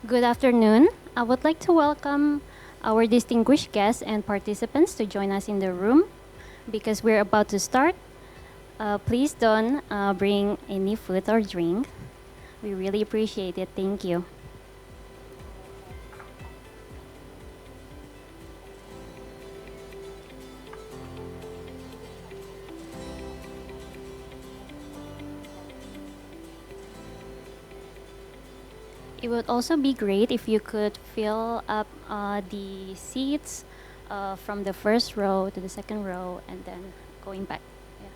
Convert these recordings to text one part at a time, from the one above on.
Good afternoon. I would like to welcome our distinguished guests and participants to join us in the room because we're about to start. Please don't bring any food or drink. We really appreciate it. Thank you. It would also be great if you could fill up the seats from the first row to the second row and then going back. Yeah.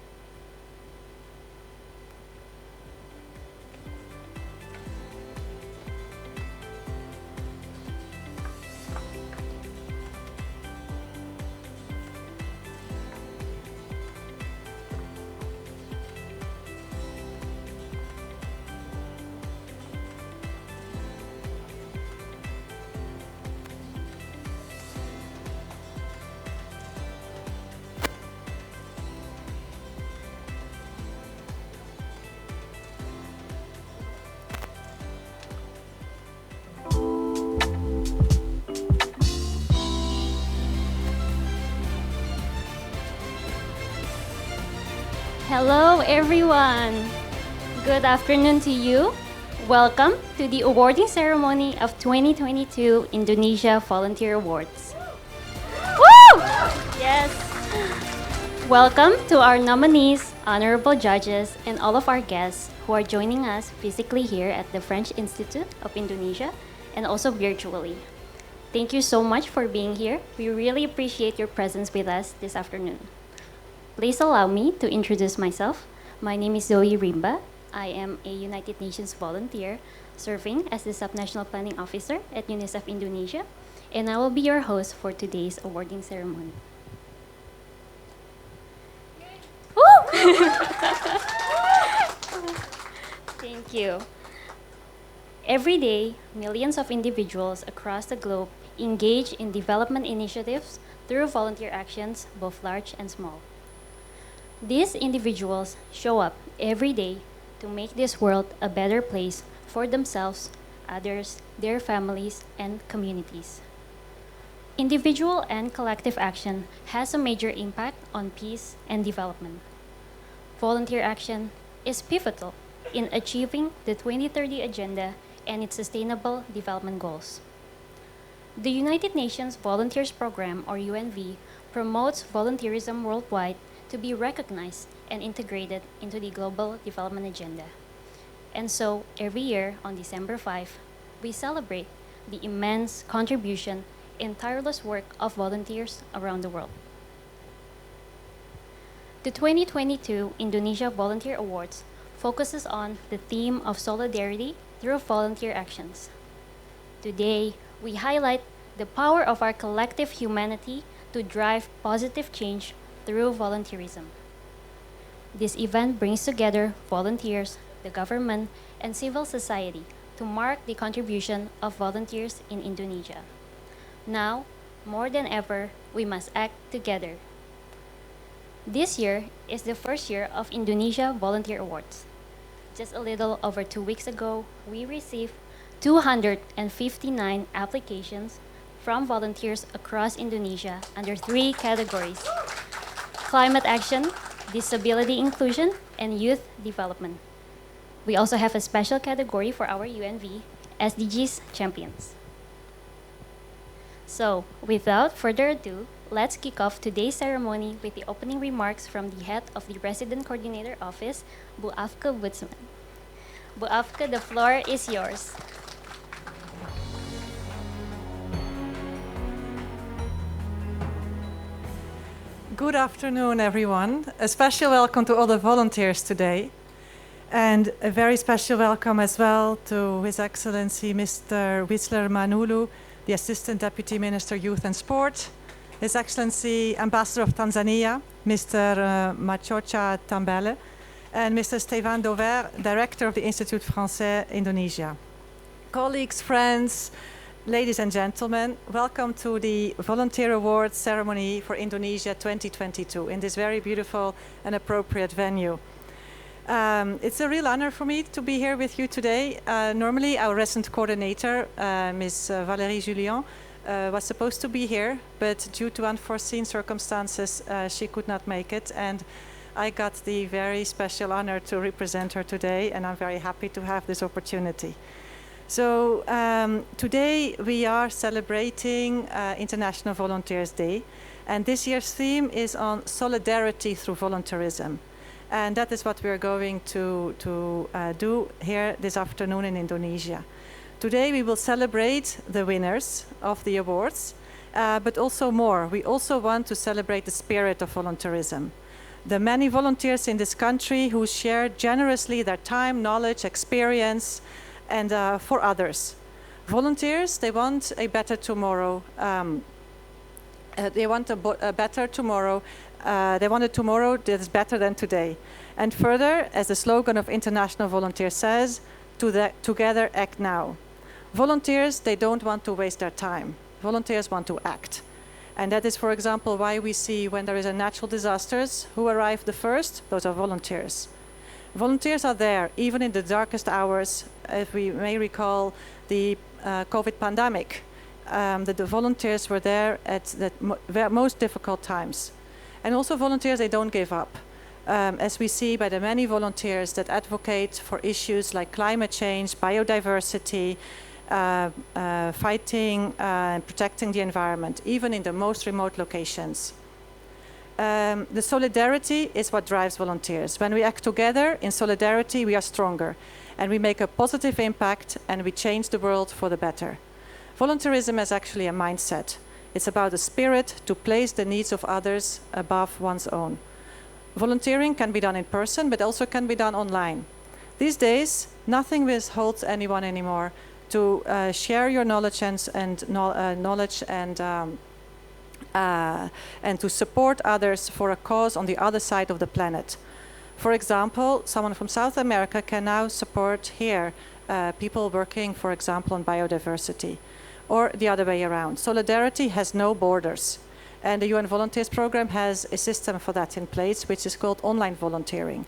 Hello, everyone. Good afternoon to you. Welcome to the awarding ceremony of 2022 Indonesia Volunteer Awards. Woo! Yes. Welcome to our nominees, honorable judges, and all of our guests who are joining us physically here at the French Institute of Indonesia and also virtually. Thank you so much for being here. We really appreciate your presence with us this afternoon. Please allow me to introduce myself. My name is Zoe Rimba. I am a United Nations volunteer serving as the Subnational Planning Officer at UNICEF Indonesia, and I will be your host for today's awarding ceremony. Woo! Thank you. Every day, millions of individuals across the globe engage in development initiatives through volunteer actions, both large and small. These individuals show up every day to make this world a better place for themselves, others, their families, and communities. Individual and collective action has a major impact on peace and development. Volunteer action is pivotal in achieving the 2030 Agenda and its Sustainable Development Goals. The United Nations Volunteers Program, or UNV, promotes volunteerism worldwide to be recognized and integrated into the Global Development Agenda. And so, every year on December 5, we celebrate the immense contribution and tireless work of volunteers around the world. The 2022 Indonesia Volunteer Awards focuses on the theme of solidarity through volunteer actions. Today, we highlight the power of our collective humanity to drive positive change through volunteerism. This event brings together volunteers, the government, and civil society to mark the contribution of volunteers in Indonesia. Now, more than ever, we must act together. This year is the first year of Indonesia Volunteer Awards. Just a little over 2 weeks ago, we received 259 applications from volunteers across Indonesia under 3 categories: climate action, disability inclusion, and youth development. We also have a special category for our UNV, SDGs champions. So, without further ado, let's kick off today's ceremony with the opening remarks from the head of the Resident Coordinator Office, Bu Afke Butsman. Bu Afke, the floor is yours. Good afternoon, everyone. A special welcome to all the volunteers today. And a very special welcome as well to His Excellency Mr. Wisler Manulu, the Assistant Deputy Minister, Youth and Sport, His Excellency Ambassador of Tanzania, Mr. Machocha Tambele, and Mr. Stéphane Dover, Director of the Institut Français Indonesia. Colleagues, friends, ladies and gentlemen, welcome to the Volunteer Awards ceremony for Indonesia 2022 in this very beautiful and appropriate venue. It's a real honor for me to be here with you today. Normally, our resident coordinator, Ms. Valérie Julien, was supposed to be here, but due to unforeseen circumstances, she could not make it. And I got the very special honor to represent her today, and I'm very happy to have this opportunity. So today we are celebrating International Volunteers Day, and this year's theme is on solidarity through volunteerism. And that is what we're going to do here this afternoon in Indonesia. Today we will celebrate the winners of the awards, but also more. We also want to celebrate the spirit of volunteerism. The many volunteers in this country who share generously their time, knowledge, experience, and for others. Volunteers, they want a better tomorrow. They want a better tomorrow. They want a tomorrow that is better than today. And further, as the slogan of International Volunteer says, together act now. Volunteers, they don't want to waste their time. Volunteers want to act. And that is, for example, why we see when there is a natural disasters, who arrive the first? Those are volunteers. Volunteers are there, even in the darkest hours. If we may recall the COVID pandemic, the volunteers were there at the most difficult times. And also volunteers, they don't give up. As we see by the many volunteers that advocate for issues like climate change, biodiversity, fighting and protecting the environment, even in the most remote locations. The solidarity is what drives volunteers. When we act together in solidarity, we are stronger, and we make a positive impact, and we change the world for the better. Volunteerism is actually a mindset. It's about a spirit to place the needs of others above one's own. Volunteering can be done in person, but also can be done online. These days, nothing withholds anyone anymore to share your knowledge and to support others for a cause on the other side of the planet. For example, someone from South America can now support here people working, for example, on biodiversity, or the other way around. Solidarity has no borders, and the UN Volunteers Program has a system for that in place, which is called online volunteering.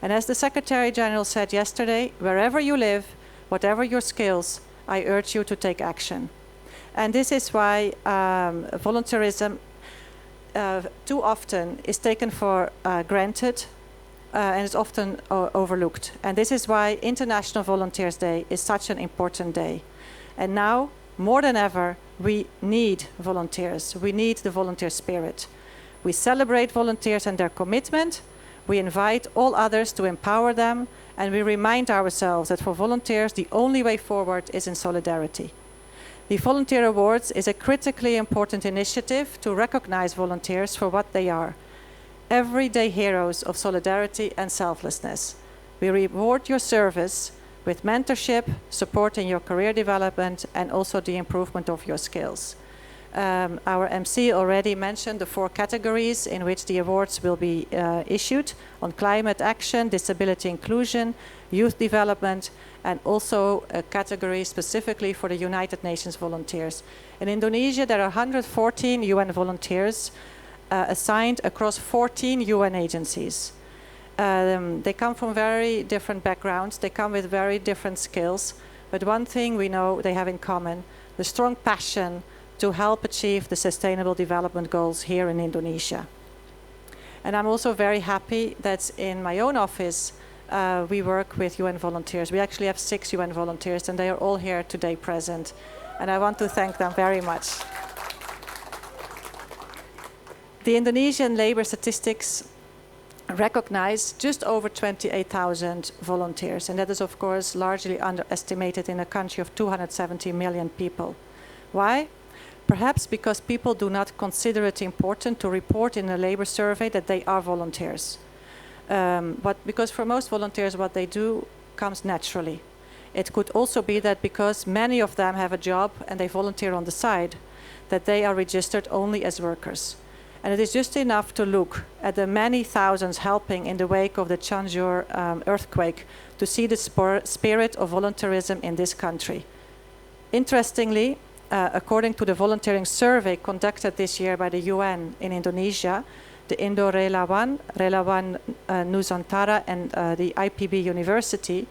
And as the Secretary General said yesterday, wherever you live, whatever your skills, I urge you to take action. And this is why volunteerism too often is taken for granted and is often overlooked. And this is why International Volunteers Day is such an important day. And now, more than ever, we need volunteers. We need the volunteer spirit. We celebrate volunteers and their commitment. We invite all others to empower them. And we remind ourselves that for volunteers, the only way forward is in solidarity. The Volunteer Awards is a critically important initiative to recognize volunteers for what they are. Everyday heroes of solidarity and selflessness. We reward your service with mentorship, support in your career development, and also the improvement of your skills. Our MC already mentioned the 4 categories in which the awards will be issued on climate action, disability inclusion, youth development, and also a category specifically for the United Nations volunteers. In Indonesia, there are 114 UN volunteers assigned across 14 UN agencies. They come from very different backgrounds, they come with very different skills, but one thing we know they have in common, the strong passion to help achieve the Sustainable Development Goals here in Indonesia. And I'm also very happy that in my own office, we work with UN volunteers. We actually have 6 UN volunteers, and they are all here today present. And I want to thank them very much. The Indonesian labor statistics recognize just over 28,000 volunteers, and that is, of course, largely underestimated in a country of 270 million people. Why? Perhaps because people do not consider it important to report in a labor survey that they are volunteers. But because for most volunteers what they do comes naturally. It could also be that because many of them have a job and they volunteer on the side, that they are registered only as workers. And it is just enough to look at the many thousands helping in the wake of the Cianjur earthquake to see the spirit of volunteerism in this country. Interestingly, according to the volunteering survey conducted this year by the UN in Indonesia, the Indo Relawan, Relawan Nusantara, and the IPB University,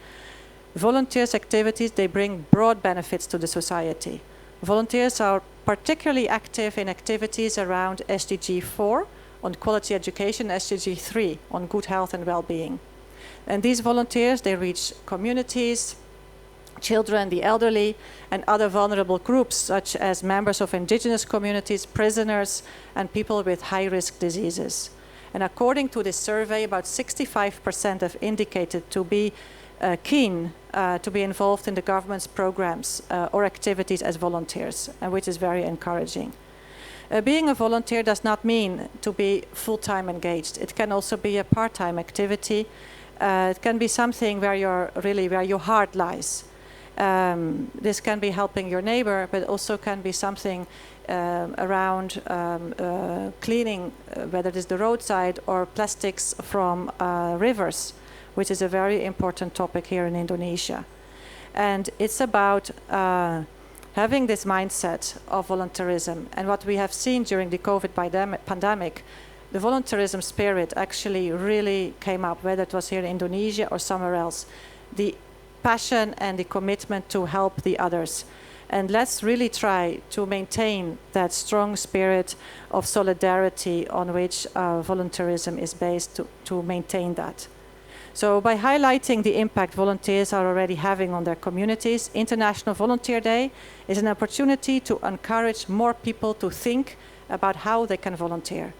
volunteers' activities, they bring broad benefits to the society. Volunteers are particularly active in activities around SDG 4 on quality education, SDG 3 on good health and well-being. And these volunteers, they reach communities, children, the elderly, and other vulnerable groups, such as members of indigenous communities, prisoners, and people with high-risk diseases. And according to this survey, about 65% have indicated to be keen to be involved in the government's programs or activities as volunteers, which is very encouraging. Being a volunteer does not mean to be full-time engaged. It can also be a part-time activity. It can be something where your heart lies. This can be helping your neighbor, but also can be something around cleaning, whether it is the roadside or plastics from rivers, which is a very important topic here in Indonesia. And it's about having this mindset of volunteerism. And what we have seen during the COVID pandemic, the volunteerism spirit actually really came up, whether it was here in Indonesia or somewhere else. The passion and the commitment to help the others. And let's really try to maintain that strong spirit of solidarity on which volunteerism is based to maintain that. So by highlighting the impact volunteers are already having on their communities, International Volunteer Day is an opportunity to encourage more people to think about how they can volunteer.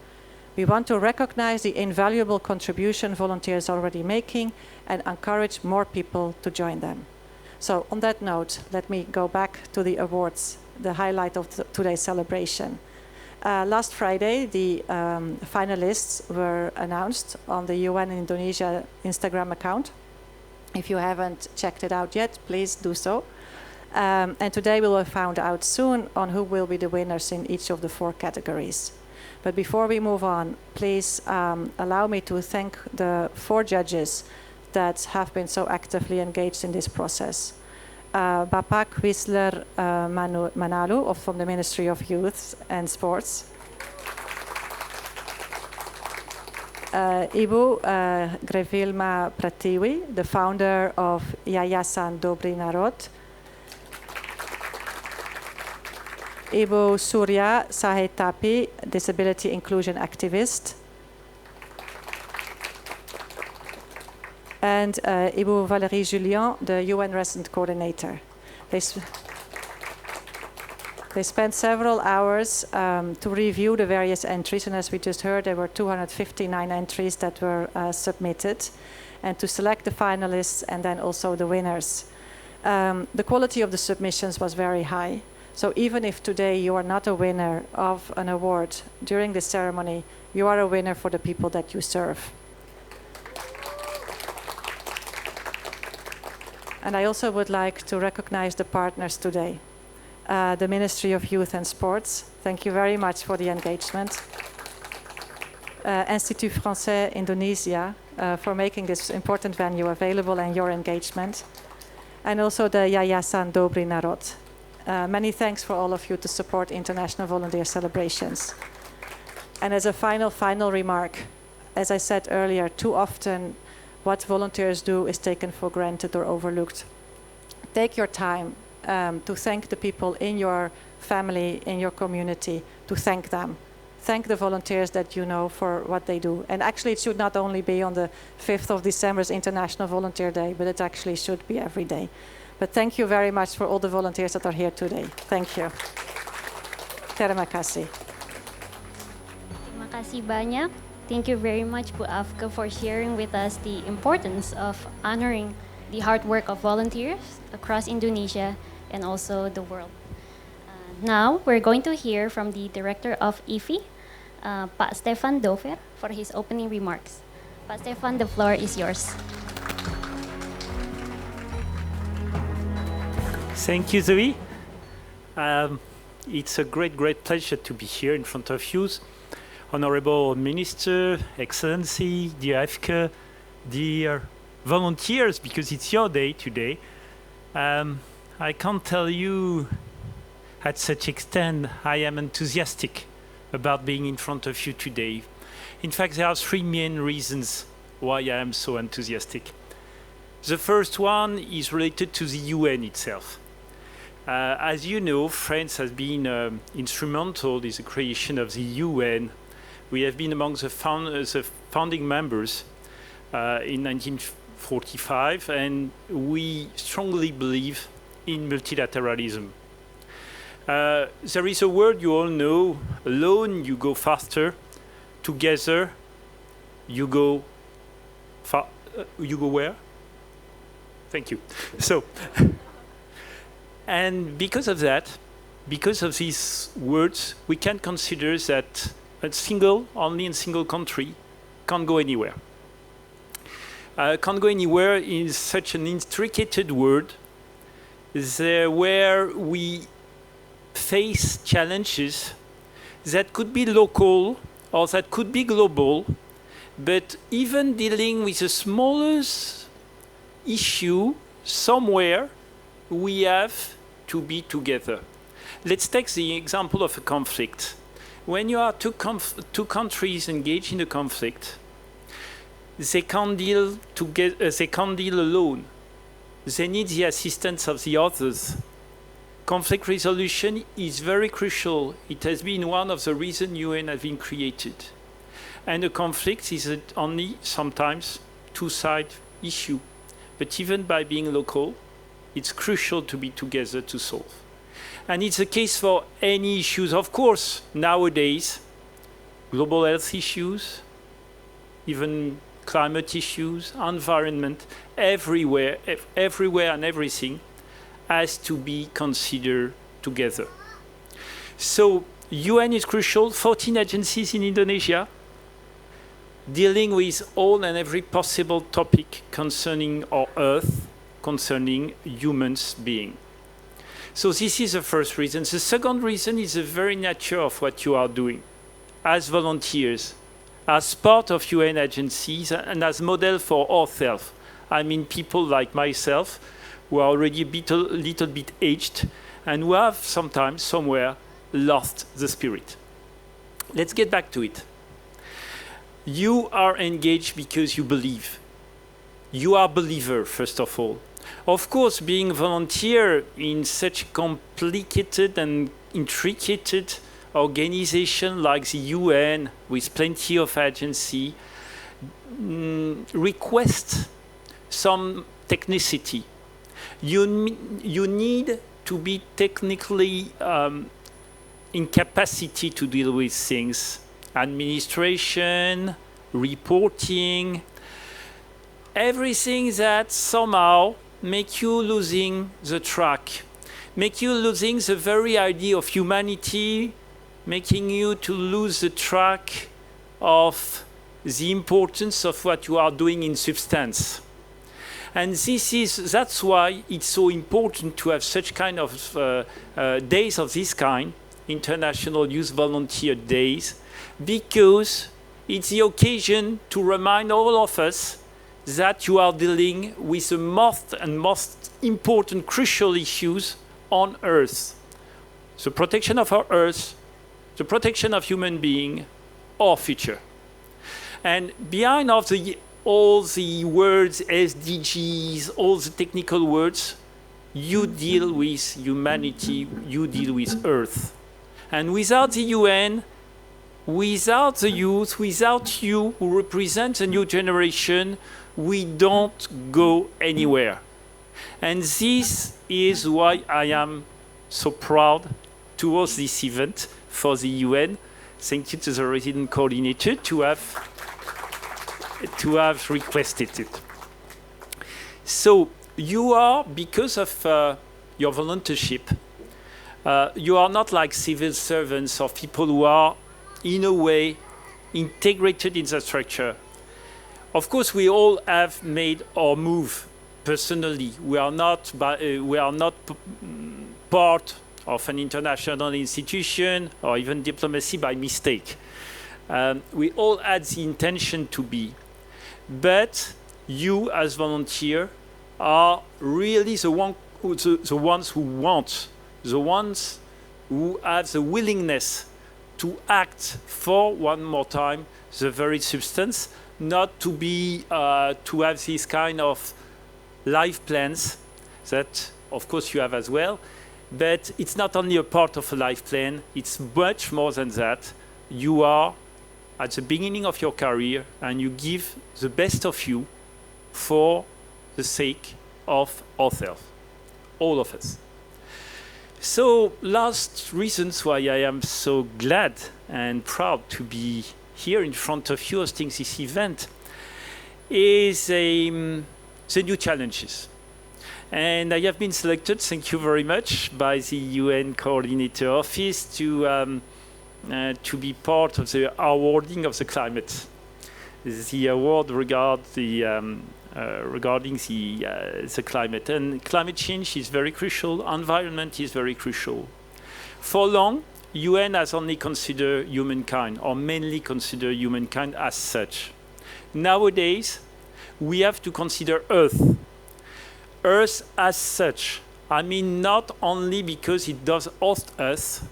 We want to recognize the invaluable contribution volunteers are already making and encourage more people to join them. So on that note, let me go back to the awards, the highlight of today's celebration. Last Friday, the finalists were announced on the UN Indonesia Instagram account. If you haven't checked it out yet, please do so. And today we will find out soon on who will be the winners in each of the 4 categories. But before we move on, please allow me to thank the 4 judges that have been so actively engaged in this process. Bapak Wisler Manalu from the Ministry of Youth and Sports. Ibu Grevilma Pratiwi, the founder of Yayasan Dobry Narod. Ibu Surya Sahetapi, disability inclusion activist. And Ibu Valérie Julien, the UN resident coordinator. They spent several hours to review the various entries, and as we just heard, there were 259 entries that were submitted, and to select the finalists and then also the winners. The quality of the submissions was very high. So even if today you are not a winner of an award during this ceremony, you are a winner for the people that you serve. And I also would like to recognize the partners today. The Ministry of Youth and Sports, thank you very much for the engagement. Institut Français Indonesia for making this important venue available and your engagement. And also the Yayasan Dobry Narod. Many thanks for all of you to support International Volunteer celebrations. And as a final remark, as I said earlier, too often what volunteers do is taken for granted or overlooked. Take your time to thank the people in your family, in your community, to thank them. Thank the volunteers that you know for what they do. And actually it should not only be on the 5th of December as International Volunteer Day, but it actually should be every day. But thank you very much for all the volunteers that are here today. Thank you. Terima kasih. Terima kasih banyak. Thank you very much, Bu Afka, for sharing with us the importance of honoring the hard work of volunteers across Indonesia and also the world. Now, we're going to hear from the director of IFI, Pak Stefan Dover, for his opening remarks. Pak Stefan, the floor is yours. Thank you, Zoe. It's a great pleasure to be here in front of you. Honorable Minister, Excellency, dear Afka, dear volunteers, because it's your day today. I can't tell you at such extent I am enthusiastic about being in front of you today. In fact, there are three main reasons why I am so enthusiastic. The first one is related to the UN itself. As you know, France has been instrumental in the creation of the UN. We have been among the founding members in 1945, and we strongly believe in multilateralism. There is a word you all know: alone you go faster, together you go you go where? Thank you. So, and because of that, because of these words, we can consider that only a single country can't go anywhere. Can't go anywhere is such an intricate word where we face challenges that could be local or that could be global, but even dealing with the smallest issue somewhere, we have to be together. Let's take the example of a conflict. When you are two countries engaged in a conflict, they can't deal together. They can't deal alone. They need the assistance of the others. Conflict resolution is very crucial. It has been one of the reasons UN has been created. And a conflict is only sometimes two-side issue. But even by being local, it's crucial to be together to solve. And it's the case for any issues. Of course, nowadays, global health issues, even climate issues, environment, everywhere and everything has to be considered together. So UN is crucial, 14 agencies in Indonesia, dealing with all and every possible topic concerning our Earth, concerning humans being. So this is the first reason. The second reason is the very nature of what you are doing as volunteers, as part of UN agencies, and as model for ourselves. I mean people like myself who are already a little bit aged and who have sometimes somewhere lost the spirit. Let's get back to it. You are engaged because you believe. You are a believer, first of all. Of course, being a volunteer in such complicated and intricate organization like the UN, with plenty of agency, requests some technicity. You need to be technically in capacity to deal with things. Administration, reporting, everything that somehow make you losing the track, make you losing the very idea of humanity, making you to lose the track of the importance of what you are doing in substance. And that's why it's so important to have such kind of days of this kind, International Youth Volunteer Days, because it's the occasion to remind all of us that you are dealing with the most important, crucial issues on Earth. The protection of our Earth, the protection of human beings, our future. And behind all the words, SDGs, all the technical words, you deal with humanity, you deal with Earth. And without the UN, without the youth, without you who represent a new generation, we don't go anywhere. And this is why I am so proud to host this event for the UN. Thank you to the resident coordinator to have requested it. So you are, because of your volunteership, you are not like civil servants or people who are, in a way, integrated in the structure. Of course, we all have made our move personally. We are not part of an international institution or even diplomacy by mistake. We all had the intention to be. But you, as volunteer, are really the ones who want, the ones who have the willingness to act for, one more time, the very substance, not to be, to have these kind of life plans that, of course, you have as well. But it's not only a part of a life plan, it's much more than that. You are at the beginning of your career and you give the best of you for the sake of ourselves, all of us. So last reasons why I am so glad and proud to be here in front of you hosting this event is the new challenges. And I have been selected, thank you very much, by the UN Coordinator Office to be part of the awarding of the climate. The award regarding the climate. And climate change is very crucial, environment is very crucial. For long, UN has only considered humankind, or mainly considered humankind as such. Nowadays, we have to consider Earth. Earth as such. I mean, not only because it does host us,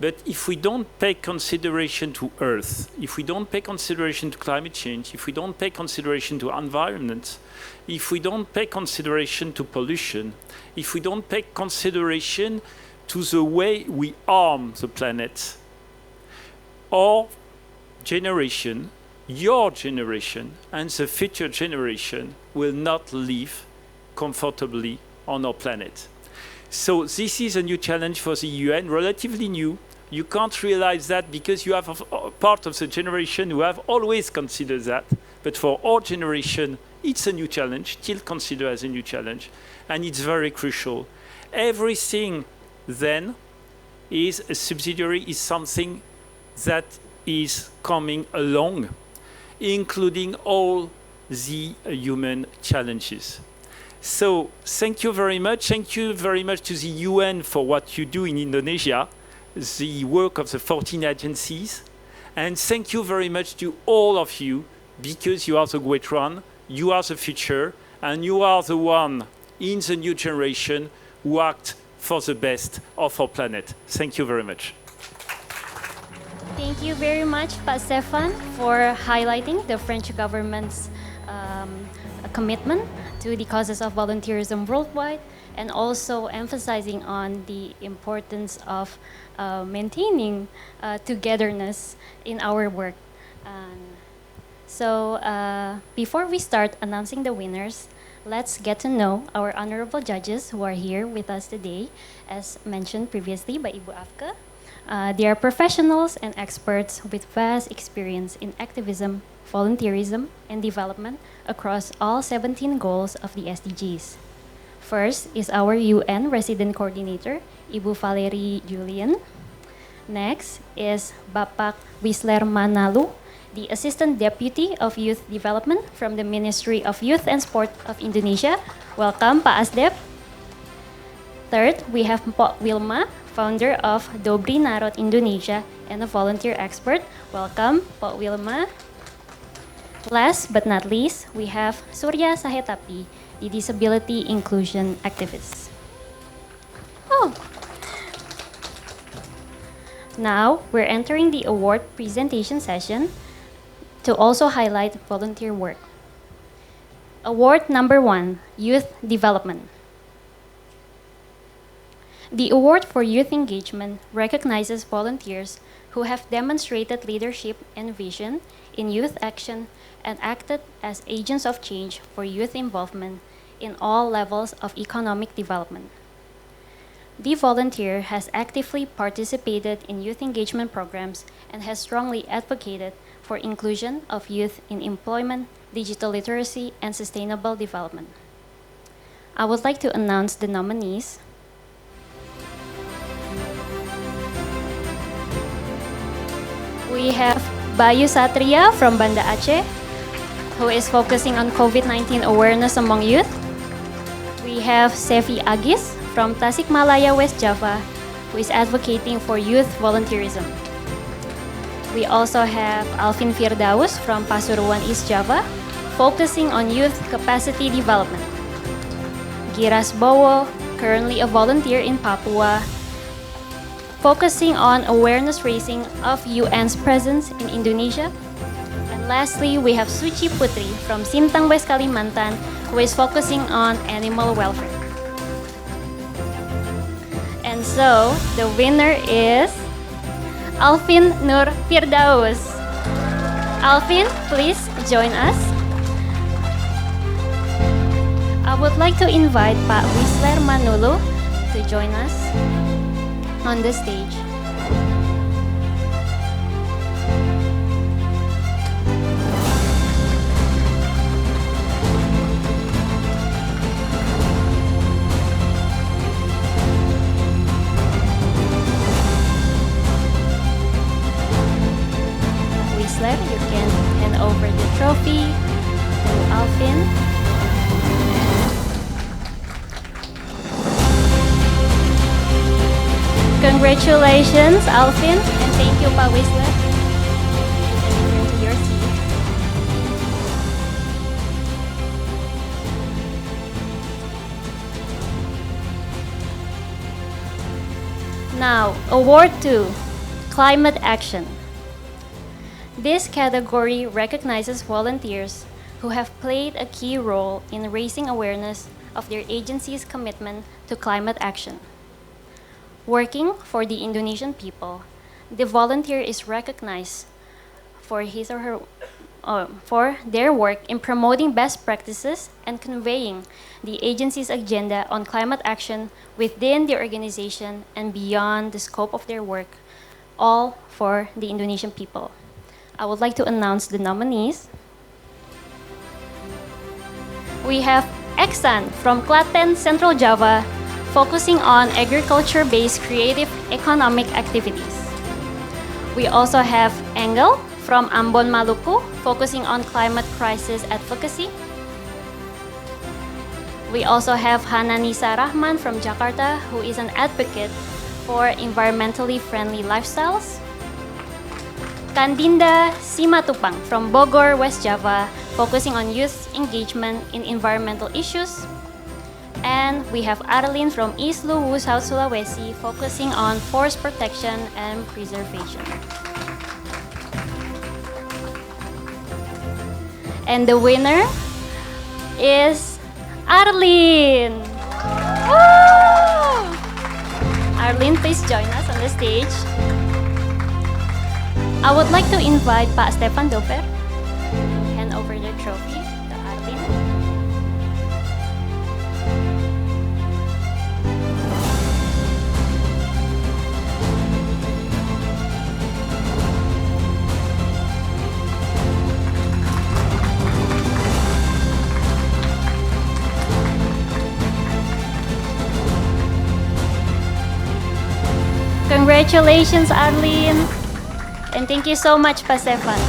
but if we don't pay consideration to Earth, if we don't pay consideration to climate change, if we don't pay consideration to environment, if we don't pay consideration to pollution, if we don't pay consideration to the way we harm the planet, our generation, your generation, and the future generation will not live comfortably on our planet. So this is a new challenge for the UN, relatively new. You can't realize that because you have a part of the generation who have always considered that. But for our generation, it's a new challenge, still considered as a new challenge. And it's very crucial. Everything then is a subsidiary, is something that is coming along, including all the human challenges. So thank you very much. Thank you very much to the UN for what you do in Indonesia, the work of the 14 agencies. And thank you very much to all of you, because you are the great one, you are the future, and you are the one in the new generation who act for the best of our planet. Thank you very much. Thank you very much, Pak Stefan, for highlighting the French government's commitment to the causes of volunteerism worldwide, and also emphasizing on the importance of maintaining togetherness in our work. So before we start announcing the winners, let's get to know our honorable judges who are here with us today, as mentioned previously by Ibu Afka. They are professionals and experts with vast experience in activism, volunteerism, and development across all 17 goals of the SDGs. First is our UN Resident Coordinator, Ibu Valerie Julian. Next is Bapak Wisler Manalu, the Assistant Deputy of Youth Development from the Ministry of Youth and Sport of Indonesia. Welcome, Pak Asdep. Third, we have Mpok Wilma, founder of Dobri Narod Indonesia and a volunteer expert. Welcome, Mpok Wilma. Last but not least, we have Surya Sahetapi, the disability inclusion activist. Oh. Now, we're entering the award presentation session to also highlight volunteer work. Award number 1, Youth Development. The award for youth engagement recognizes volunteers who have demonstrated leadership and vision in youth action and acted as agents of change for youth involvement in all levels of economic development. The volunteer has actively participated in youth engagement programs and has strongly advocated for inclusion of youth in employment, digital literacy, and sustainable development. I would like to announce the nominees. We have Bayu Satria from Banda Aceh, who is focusing on COVID-19 awareness among youth. We have Sevi Agis from Tasikmalaya, West Java, who is advocating for youth volunteerism. We also have Alvin Firdaus from Pasuruan, East Java, focusing on youth capacity development. Giras Bowo, currently a volunteer in Papua, focusing on awareness raising of UN's presence in Indonesia. And lastly, we have Suci Putri from Sintang West Kalimantan, who is focusing on animal welfare. And so, the winner is Alvin Nur Firdaus. Alvin, please join us. I would like to invite Pak Wisler Manulu to join us on the stage. Wisler, you can hand over the trophy to Alvin. Congratulations, Alvin, and thank you, Pak Wisler. You can return to your seat. Now, Award 2, Climate Action. This category recognizes volunteers who have played a key role in raising awareness of their agency's commitment to climate action. Working for the Indonesian people, the volunteer is recognized for his or her for their work in promoting best practices and conveying the agency's agenda on climate action within the organization and beyond the scope of their work, all for the Indonesian people. I would like to announce the nominees. We have Eksan from Klaten, Central Java, focusing on agriculture-based creative economic activities. We also have Engel from Ambon, Maluku, focusing on climate crisis advocacy. We also have Hananisa Rahman from Jakarta, who is an advocate for environmentally friendly lifestyles. Kandinda Simatupang from Bogor, West Java, focusing on youth engagement in environmental issues. And we have Arlene from East Luwu, South Sulawesi, focusing on forest protection and preservation. And the winner is Arlene. Woo! Arlene, please join us on the stage. I would like to invite Pak Stefan Dover to hand over the trophy to Arlene. Congratulations, Arlene. And thank you so much, Pa Stefan.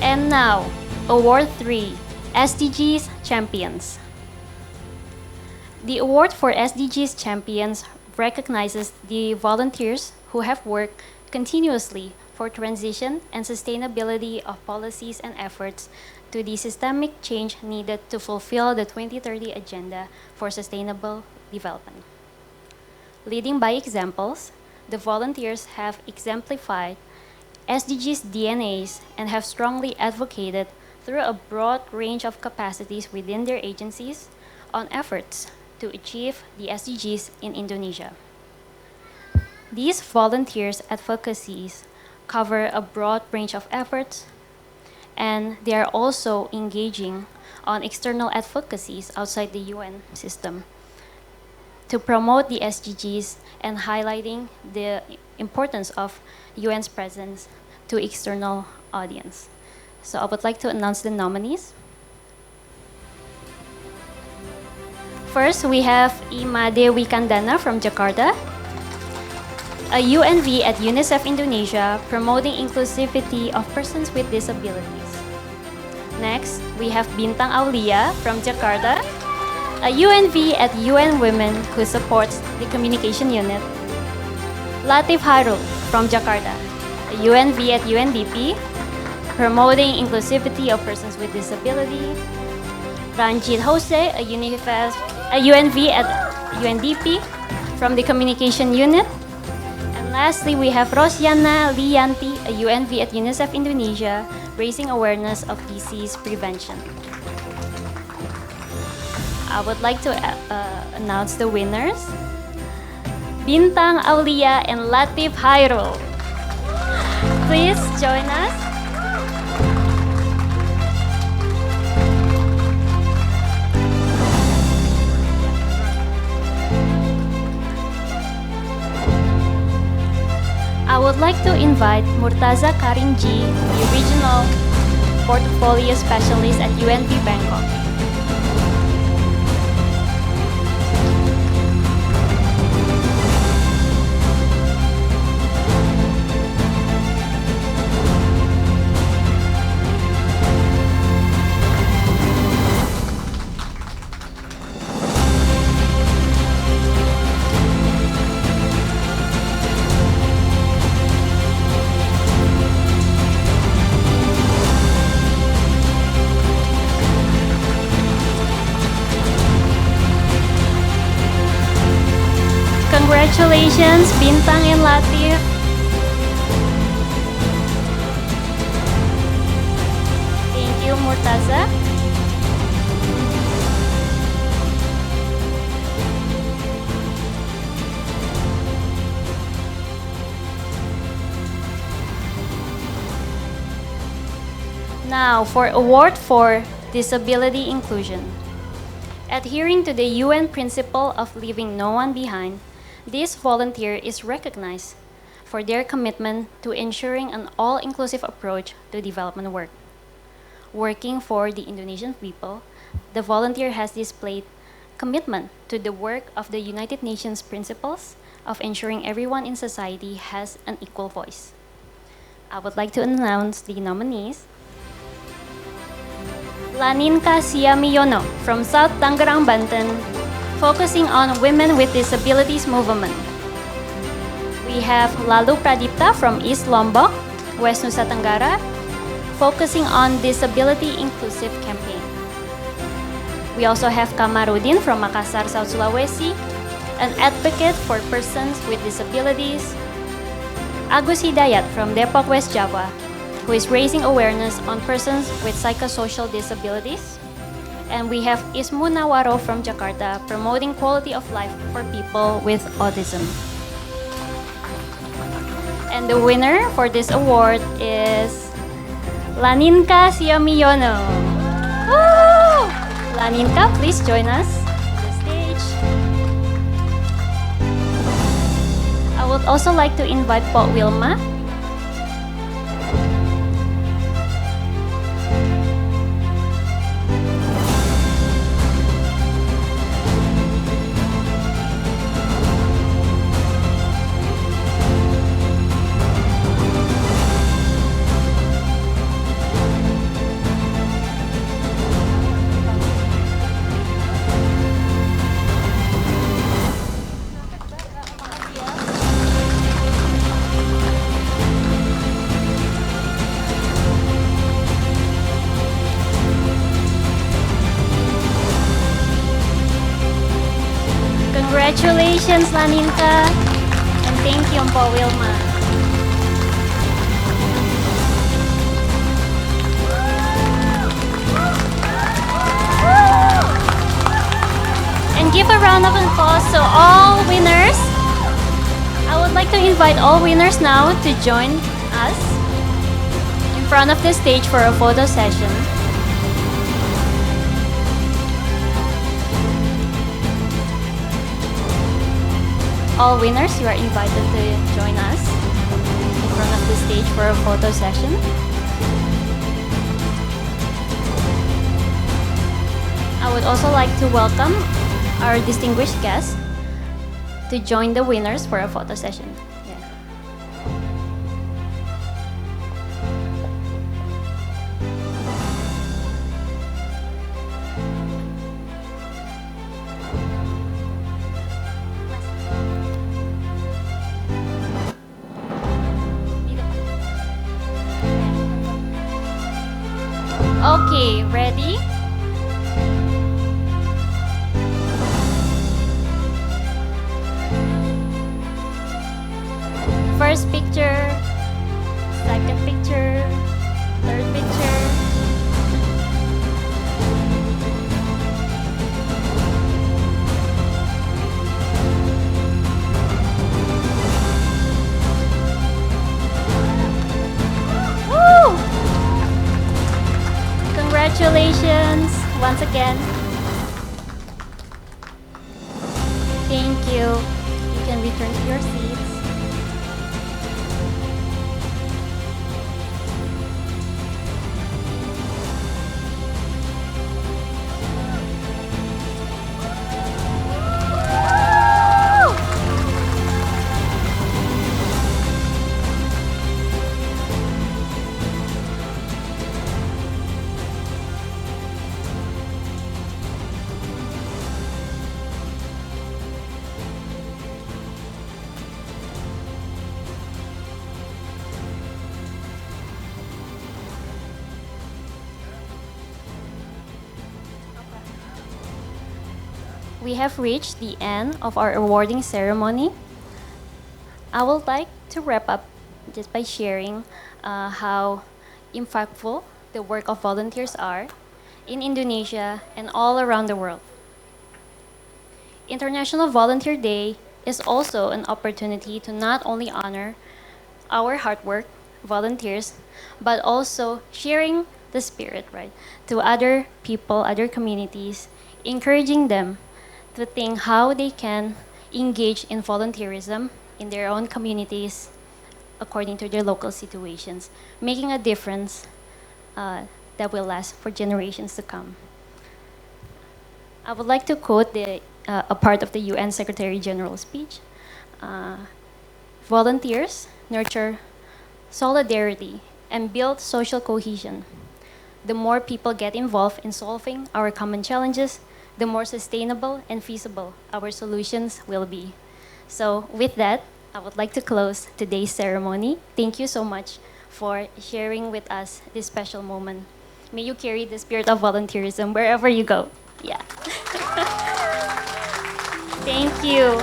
And now, Award 3, SDGs Champions. The award for SDGs Champions recognizes the volunteers who have worked continuously for transition and sustainability of policies and efforts to the systemic change needed to fulfill the 2030 Agenda for Sustainable Development. Leading by examples, the volunteers have exemplified SDGs DNAs and have strongly advocated through a broad range of capacities within their agencies on efforts to achieve the SDGs in Indonesia. These volunteers' advocacies cover a broad range of efforts, and they are also engaging on external advocacies outside the UN system to promote the SDGs and highlighting the importance of UN's presence to external audience. So I would like to announce the nominees. First, we have Ima Dewi Kandana from Jakarta, a UNV at UNICEF Indonesia promoting inclusivity of persons with disabilities. Next, we have Bintang Aulia from Jakarta, a UNV at UN Women who supports the communication unit. Latif Harul from Jakarta, a UNV at UNDP, promoting inclusivity of persons with disability. Ranjit Jose, a UNV at UNDP from the Communication Unit. And lastly, we have Rosyana Lianti, a UNV at UNICEF Indonesia, raising awareness of disease prevention. I would like to announce the winners. Bintang Aulia and Latif Hairul. Please join us. I would like to invite Murtaza Karimji, the Regional Portfolio Specialist at UNP Bangkok. Congratulations, Bintang and Latif. Thank you, Murtaza. Now, for award for disability inclusion. Adhering to the UN principle of leaving no one behind, this volunteer is recognized for their commitment to ensuring an all-inclusive approach to development work. Working for the Indonesian people, the volunteer has displayed commitment to the work of the United Nations principles of ensuring everyone in society has an equal voice. I would like to announce the nominees. Laninka Siamiyono from South Tangerang, Banten, focusing on women with disabilities movement. We have Lalu Pradipta from East Lombok, West Nusa Tenggara, focusing on disability inclusive campaign. We also have Kamarudin from Makassar, South Sulawesi, an advocate for persons with disabilities. Agus Hidayat from Depok, West Java, who is raising awareness on persons with psychosocial disabilities. And we have Ismu Nawaro from Jakarta, promoting quality of life for people with autism. And the winner for this award is Laninka Siamiyono. Woo! Laninka, please join us on the stage. I would also like to invite Pak Wilma. Congratulations, Laninka, and thank you, Mpok Wilma. And give a round of applause to all winners. I would like to invite all winners now to join us in front of the stage for a photo session. All winners, you are invited to join us in front of the stage for a photo session. I would also like to welcome our distinguished guests to join the winners for a photo session. Yeah. ready? First picture, second picture, third picture. Woo! Congratulations once again. Thank you. You can return to your seats. We have reached the end of our awarding ceremony. I would like to wrap up just by sharing how impactful the work of volunteers are in Indonesia and all around the world. International Volunteer Day is also an opportunity to not only honor our hard work, volunteers, but also sharing the spirit, right, to other people, other communities, encouraging them to think how they can engage in volunteerism in their own communities according to their local situations, making a difference that will last for generations to come. I would like to quote a part of the UN Secretary General's speech. Volunteers nurture solidarity and build social cohesion. The more people get involved in solving our common challenges, the more sustainable and feasible our solutions will be. So with that, I would like to close today's ceremony. Thank you so much for sharing with us this special moment. May you carry the spirit of volunteerism wherever you go. Yeah. Thank you.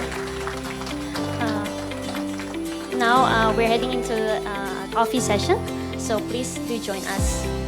Now we're heading into a coffee session, so please do join us.